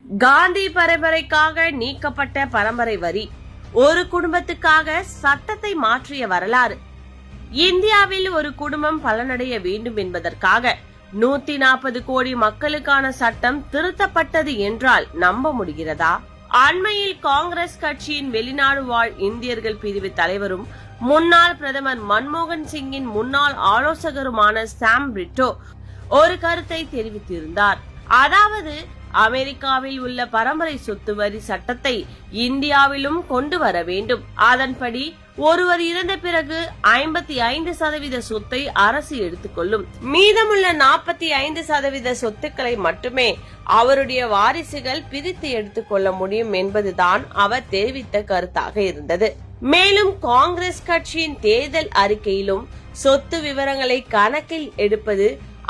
காந்தி பரம்பரைக்காக நீக்கப்பட்ட பரம்பரை வரி, ஒரு குடும்பத்துக்காக சட்டத்தை மாற்றிய வரலாறு. இந்தியாவில் ஒரு குடும்பம் பலனடைய வேண்டும் என்பதற்காக 140 கோடி மக்களுக்கான சட்டம் திருத்தப்பட்டது என்றால் நம்ப முடிகிறதா? அண்மையில் காங்கிரஸ் கட்சியின் வெளிநாடு வாழ் இந்தியர்கள் பிரிவு தலைவரும் முன்னாள் பிரதமர் மன்மோகன் சிங்கின் முன்னாள் ஆலோசகருமான சாம் பிரிட்டோ ஒரு கருத்தை தெரிவித்திருந்தார். அதாவது, அமெரிக்காவில் உள்ள பரம்பரை சொத்து வரி சட்டத்தை இந்தியாவிலும் கொண்டு வர வேண்டும். அதன்படி ஒருவர் இறந்த பிறகு 55% சொத்தை அரசு எடுத்துக்கொள்ளும். மீதமுள்ள 45% சொத்துக்களை மட்டுமே அவருடைய வாரிசுகள் பிரித்து எடுத்துக்கொள்ள முடியும் என்பதுதான் அவர் தெரிவித்த கருத்தாக இருந்தது. மேலும் காங்கிரஸ் கட்சியின் தேர்தல் அறிக்கையிலும் சொத்து விவரங்களை கணக்கில் எடுப்பது,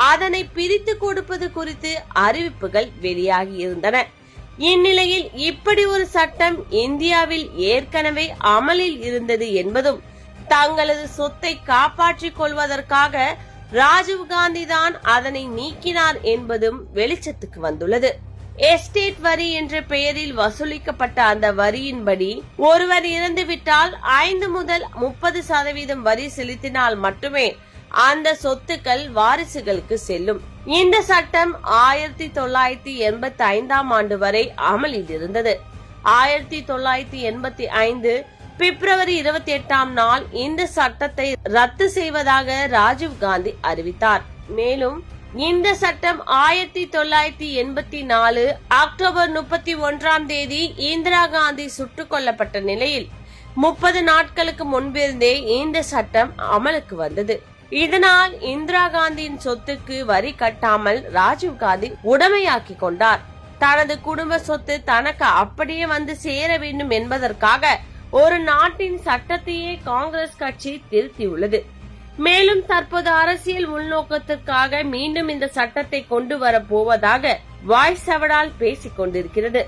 அதனை பிரித்து கொடுப்பது குறித்து அறிவிப்புகள் வெளியாகி இருந்தன. இந்நிலையில் இப்படி ஒரு சட்டம் இந்தியாவில் ஏற்கனவே அமலில் இருந்தது என்பதும், தங்களது சொத்தை காப்பாற்றிக் கொள்வதற்காக ராஜீவ்காந்தி தான் அதனை நீக்கினார் என்பதும் வெளிச்சத்துக்கு வந்துள்ளது. எஸ்டேட் வரி என்ற பெயரில் வசூலிக்கப்பட்ட அந்த வரியின்படி ஒருவர் இறந்துவிட்டால் 5 முதல் 30% வரி செலுத்தினால் மட்டுமே அந்த சொத்துக்கள் வாரிசுகளுக்கு செல்லும். இந்த சட்டம் 1985 ஆண்டு வரை அமலில் இருந்தது. 1985 பிப்ரவரி 28 நாள் இந்த சட்டத்தை ரத்து செய்வதாக ராஜீவ்காந்தி அறிவித்தார். மேலும் இந்த சட்டம் 1984 அக்டோபர் 31 இந்திரா காந்தி சுட்டுக் கொல்லப்பட்ட நிலையில் 30 நாட்களுக்கு முன்பிருந்தே இந்த சட்டம் அமலுக்கு வந்தது. இதனால் இந்திரா காந்தியின் சொத்துக்கு வரி கட்டாமல் ராஜீவ்காந்தி உடைமையாக்கி கொண்டார். தனது குடும்ப சொத்து தனக்கு அப்படியே வந்து சேர வேண்டும் என்பதற்காக ஒரு நாட்டின் சட்டத்தையே காங்கிரஸ் கட்சி திருத்தியுள்ளது. மேலும் தற்போது அரசியல் உள்நோக்கத்திற்காக மீண்டும் இந்த சட்டத்தை கொண்டு வர போவதாக வாய்ஸ் அவடால் பேசிக் கொண்டிருக்கிறது.